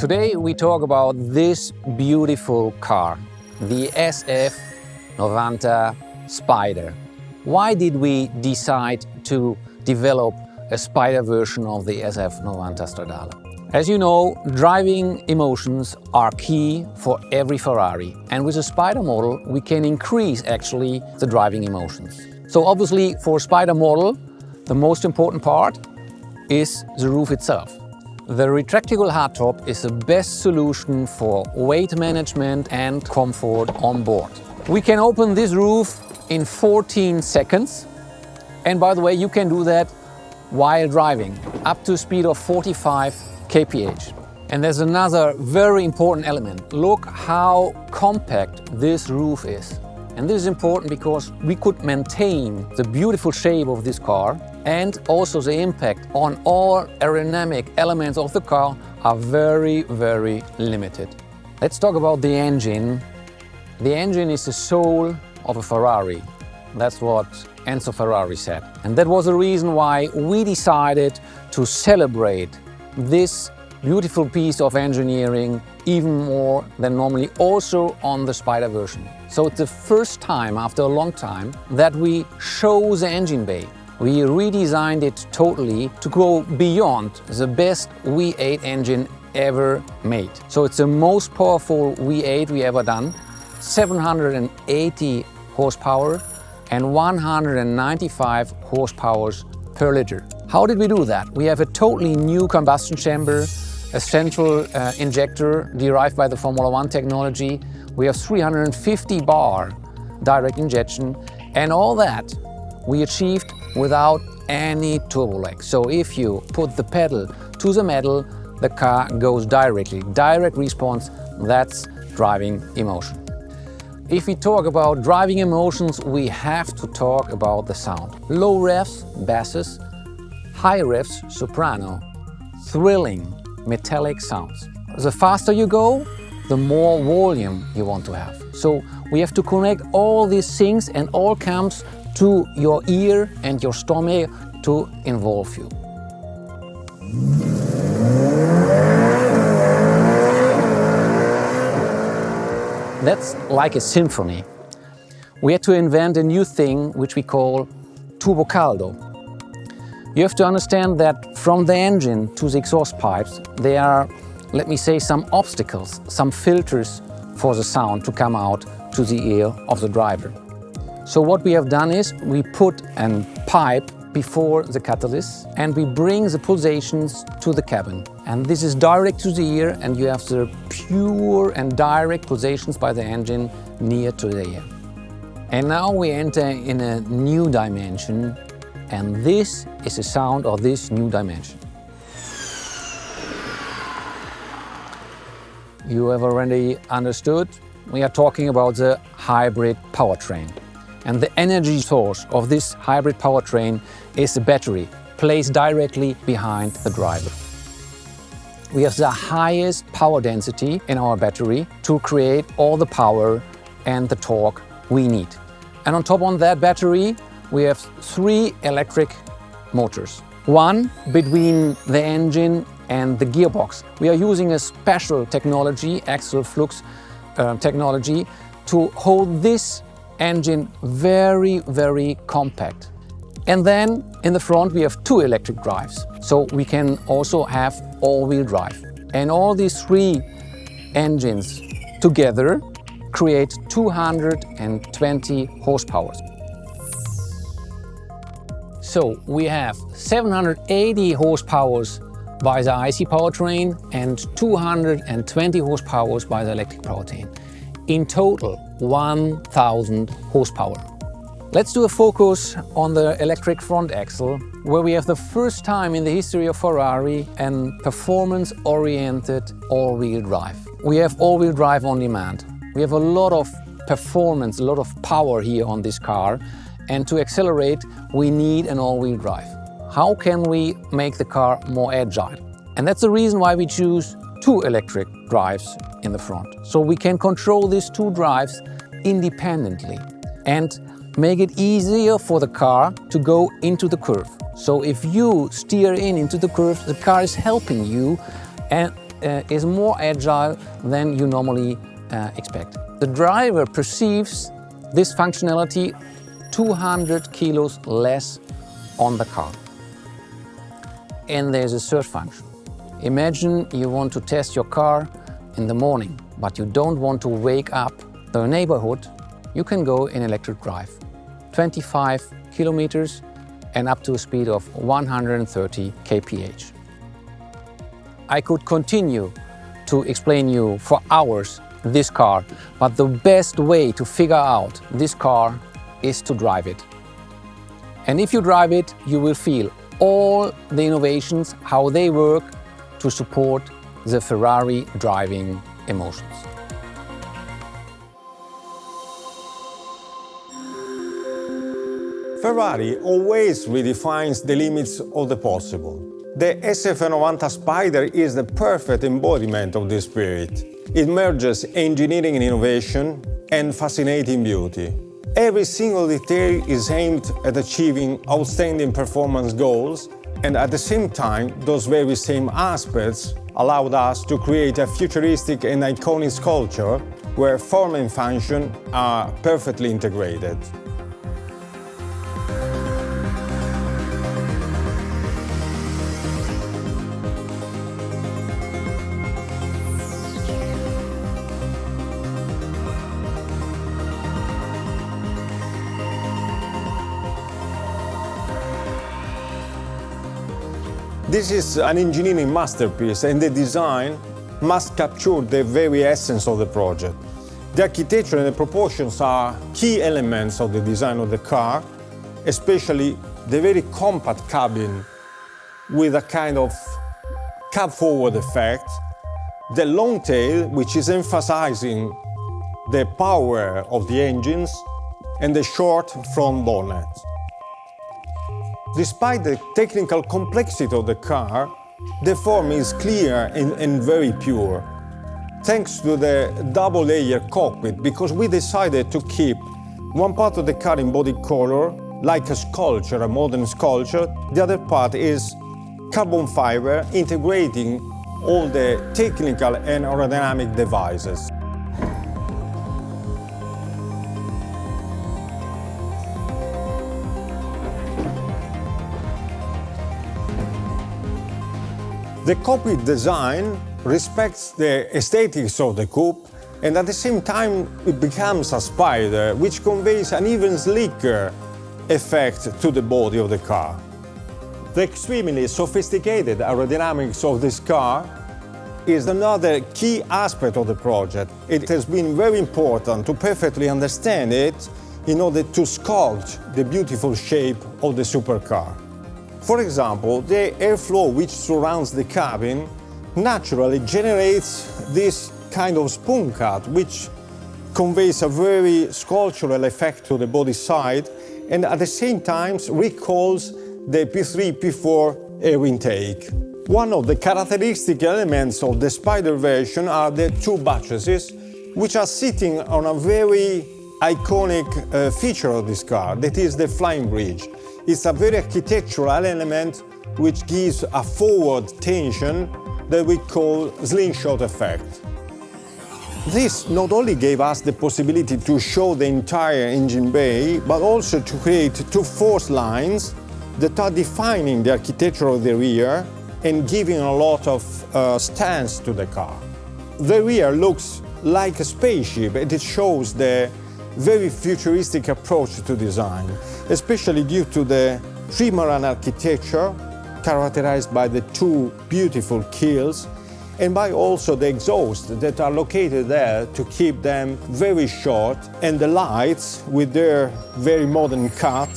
Today we talk about this beautiful car, the SF90 Spider. Why did we decide to develop a Spider version of the SF90 Stradale? As you know, driving emotions are key for every Ferrari, and with a Spider model we can increase actually the driving emotions. So obviously for a Spider model the most important part is the roof itself. The retractable hardtop is the best solution for weight management and comfort on board. We can open this roof in 14 seconds, and by the way you can do that while driving up to a speed of 45 kph. And there's another very important element. Look how compact this roof is. And this is important because we could maintain the beautiful shape of this car, and also the impact on all aerodynamic elements of the car are very, very limited. Let's talk about the engine. The engine is the soul of a Ferrari. That's what Enzo Ferrari said. And that was the reason why we decided to celebrate this beautiful piece of engineering even more than normally, also on the Spider version. So it's the first time after a long time that we show the engine bay. We redesigned it totally to go beyond the best V8 engine ever made. So it's the most powerful V8 we ever done, 780 horsepower and 195 horsepower per liter. How did we do that? We have a totally new combustion chamber, a central injector derived by the Formula One technology. We have 350 bar direct injection, and all that we achieved without any turbo lag. So if you put the pedal to the metal, the car goes directly. Direct response, that's driving emotion. If we talk about driving emotions, we have to talk about the sound. Low revs, basses, high revs, soprano, thrilling, metallic sounds. The faster you go, the more volume you want to have. So we have to connect all these things, and all comes to your ear and your stomach to involve you. That's like a symphony. We had to invent a new thing which we call turbo caldo. You have to understand that from the engine to the exhaust pipes there are, let me say, some obstacles, some filters for the sound to come out to the ear of the driver. So what we have done is we put a pipe before the catalyst and we bring the pulsations to the cabin. And this is direct to the ear, and you have the pure and direct pulsations by the engine near to the ear. And now we enter in a new dimension, and this is the sound of this new dimension. You have already understood, we are talking about the hybrid powertrain. And the energy source of this hybrid powertrain is the battery, placed directly behind the driver. We have the highest power density in our battery to create all the power and the torque we need. And on top of that battery, we have 3 electric motors. One between the engine and the gearbox. We are using a special technology, axial flux technology, to hold this engine very, very compact. And then in the front we have 2 electric drives, so we can also have all-wheel drive. And all these 3 engines together create 220 horsepower. So we have 780 horsepower by the IC powertrain and 220 horsepower by the electric powertrain. In total, 1000 horsepower. Let's do a focus on the electric front axle, where we have the first time in the history of Ferrari a performance-oriented all-wheel drive. We have all-wheel drive on demand. We have a lot of performance, a lot of power here on this car, and to accelerate we need an all-wheel drive. How can we make the car more agile? And that's the reason why we choose 2 electric drives in the front. So we can control these 2 drives independently and make it easier for the car to go into the curve. So if you steer into the curve, the car is helping you, and is more agile than you normally expect. The driver perceives this functionality 200 kilos less on the car. And there's a third function. Imagine you want to test your car in the morning, but you don't want to wake up the neighborhood. You can go in electric drive, 25 kilometers and up to a speed of 130 kph. I could continue to explain you for hours this car, but the best way to figure out this car is to drive it. And if you drive it, you will feel all the innovations, how they work to support the Ferrari driving emotions. Ferrari always redefines the limits of the possible. The SF90 Spider is the perfect embodiment of this spirit. It merges engineering and innovation and fascinating beauty. Every single detail is aimed at achieving outstanding performance goals, and at the same time, those very same aspects allowed us to create a futuristic and iconic sculpture where form and function are perfectly integrated. This is an engineering masterpiece, and the design must capture the very essence of the project. The architecture and the proportions are key elements of the design of the car, especially the very compact cabin with a kind of cab-forward effect, the long tail, which is emphasizing the power of the engines, and the short front bonnet. Despite the technical complexity of the car, the form is clear and very pure. Thanks to the double-layer cockpit, because we decided to keep one part of the car in body color, like a sculpture, a modern sculpture. The other part is carbon fiber, integrating all the technical and aerodynamic devices. The cockpit design respects the aesthetics of the coupe, and at the same time it becomes a spider, which conveys an even slicker effect to the body of the car. The extremely sophisticated aerodynamics of this car is another key aspect of the project. It has been very important to perfectly understand it in order to sculpt the beautiful shape of the supercar. For example, the airflow which surrounds the cabin naturally generates this kind of spoon cut, which conveys a very sculptural effect to the body side, and at the same time recalls the P3, P4 air intake. One of the characteristic elements of the Spider version are the two buttresses, which are sitting on a very iconic feature of this car, that is the flying bridge. It's a very architectural element which gives a forward tension that we call slingshot effect. This not only gave us the possibility to show the entire engine bay, but also to create two force lines that are defining the architecture of the rear and giving a lot of stance to the car. The rear looks like a spaceship, and it shows the very futuristic approach to design, especially due to the trimaran architecture characterized by the two beautiful keels and by also the exhausts that are located there to keep them very short, and the lights with their very modern cut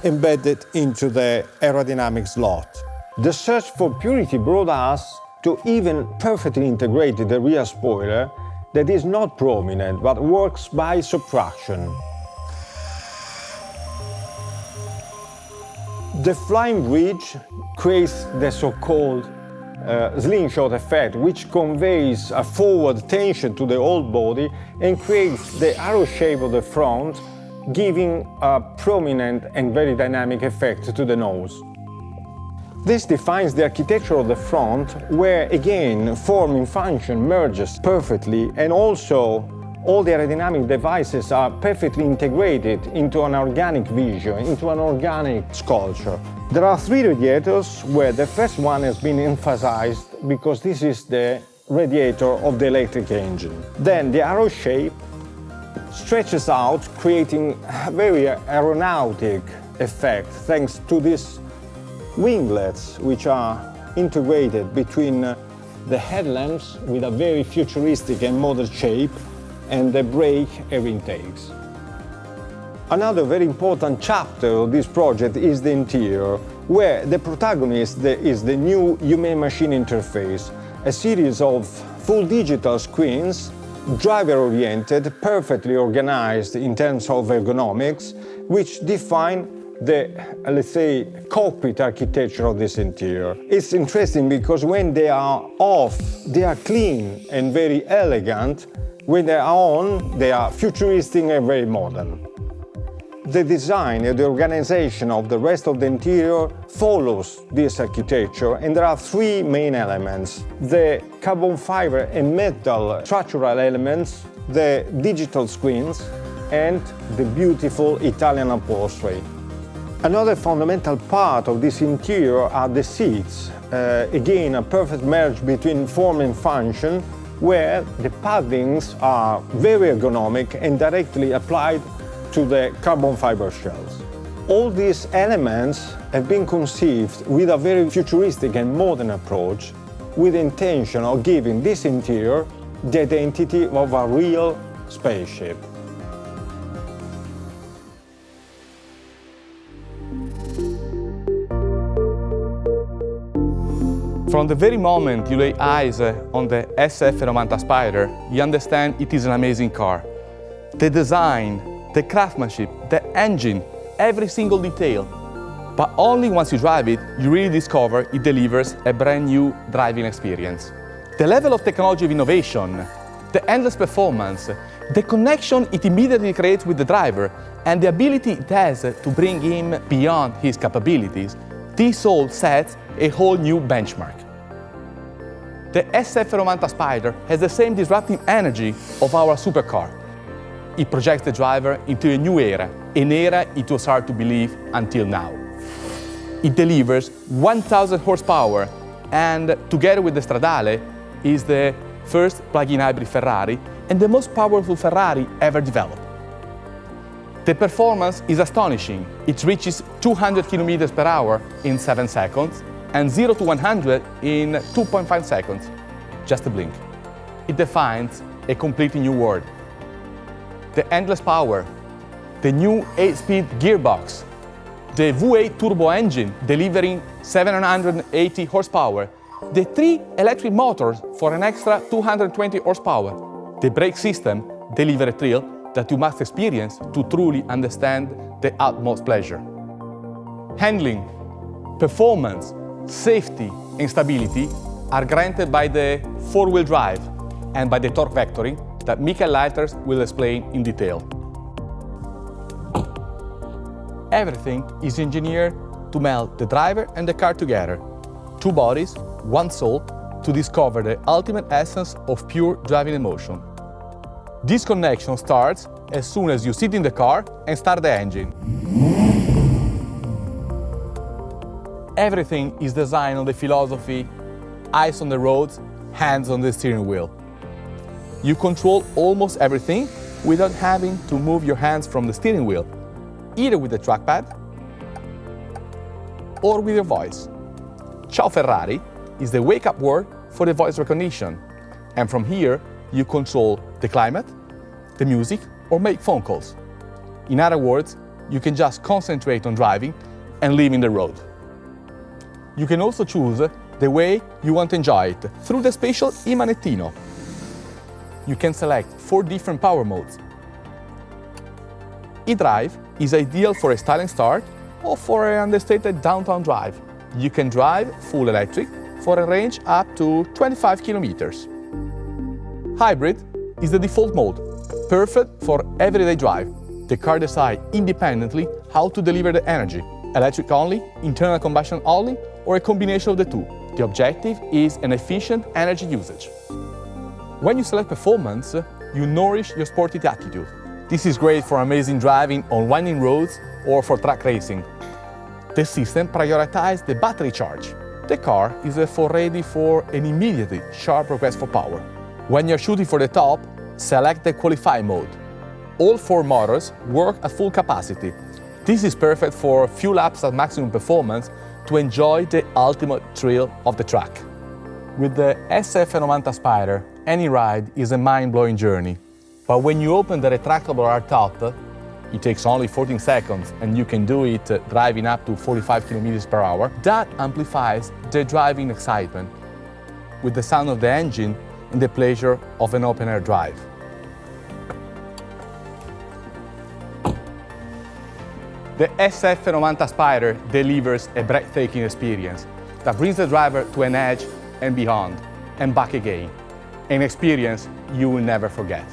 embedded into the aerodynamic slot. The search for purity brought us to even perfectly integrate the rear spoiler that is not prominent but works by subtraction. The flying bridge creates the so-called slingshot effect, which conveys a forward tension to the whole body and creates the arrow shape of the front, giving a prominent and very dynamic effect to the nose. This defines the architecture of the front, where again form and function merges perfectly, and also all the aerodynamic devices are perfectly integrated into an organic vision, into an organic sculpture. There are three radiators, where the first one has been emphasized because this is the radiator of the electric engine. Then the arrow shape stretches out, creating a very aeronautic effect thanks to these winglets, which are integrated between the headlamps with a very futuristic and modern shape and the brake air intakes. Another very important chapter of this project is the interior, where the protagonist is the new human-machine interface, a series of full digital screens, driver-oriented, perfectly organized in terms of ergonomics, which define the, let's say, cockpit architecture of this interior. It's interesting because when they are off, they are clean and very elegant. When they are on, they are futuristic and very modern. The design and the organization of the rest of the interior follows this architecture, and there are three main elements: the carbon fiber and metal structural elements, the digital screens, and the beautiful Italian upholstery. Another fundamental part of this interior are the seats. Again, a perfect marriage between form and function, where the paddings are very ergonomic and directly applied to the carbon fiber shells. All these elements have been conceived with a very futuristic and modern approach, with the intention of giving this interior the identity of a real spaceship. From the very moment you lay eyes on the SF90 Spider, you understand it is an amazing car. The design, the craftsmanship, the engine, every single detail. But only once you drive it, you really discover it delivers a brand new driving experience. The level of technology of innovation, the endless performance, the connection it immediately creates with the driver, and the ability it has to bring him beyond his capabilities, this all sets a whole new benchmark. The SF90 Spider has the same disruptive energy of our supercar. It projects the driver into a new era, an era it was hard to believe until now. It delivers 1,000 horsepower, and together with the Stradale, is the first plug-in hybrid Ferrari and the most powerful Ferrari ever developed. The performance is astonishing. It reaches 200 km per hour in 7 seconds and 0 to 100 in 2.5 seconds. Just a blink. It defines a completely new world. The endless power, the new 8-speed gearbox, the V8 turbo engine delivering 780 horsepower, the 3 electric motors for an extra 220 horsepower. The brake system delivers a thrill that you must experience to truly understand the utmost pleasure. Handling, performance, safety and stability are granted by the 4-wheel drive and by the torque vectoring that Michael Leiters will explain in detail. Everything is engineered to meld the driver and the car together. 2 bodies, 1 soul, to discover the ultimate essence of pure driving emotion. This connection starts as soon as you sit in the car and start the engine. Everything is designed on the philosophy, eyes on the roads, hands on the steering wheel. You control almost everything without having to move your hands from the steering wheel, either with the trackpad or with your voice. Ciao Ferrari is the wake-up word for the voice recognition, and from here you control the climate, the music, or make phone calls. In other words, you can just concentrate on driving and leaving the road. You can also choose the way you want to enjoy it through the spatial e-manettino. You can select 4 different power modes. E-Drive is ideal for a styling start or for an understated downtown drive. You can drive full electric for a range up to 25 kilometers. Hybrid is the default mode, perfect for everyday drive. The car decides independently how to deliver the energy, electric only, internal combustion only, or a combination of the two. The objective is an efficient energy usage. When you select performance, you nourish your sporty attitude. This is great for amazing driving on winding roads or for track racing. The system prioritizes the battery charge. The car is therefore ready for an immediately sharp request for power. When you're shooting for the top, select the qualify mode. All 4 motors work at full capacity. This is perfect for a few laps at maximum performance to enjoy the ultimate thrill of the track. With the SF90 Spider, any ride is a mind-blowing journey. But when you open the retractable hardtop, it takes only 14 seconds and you can do it driving up to 45 km/h. That amplifies the driving excitement with the sound of the engine and the pleasure of an open-air drive. The SF90 Spider delivers a breathtaking experience that brings the driver to an edge and beyond, and back again. An experience you will never forget.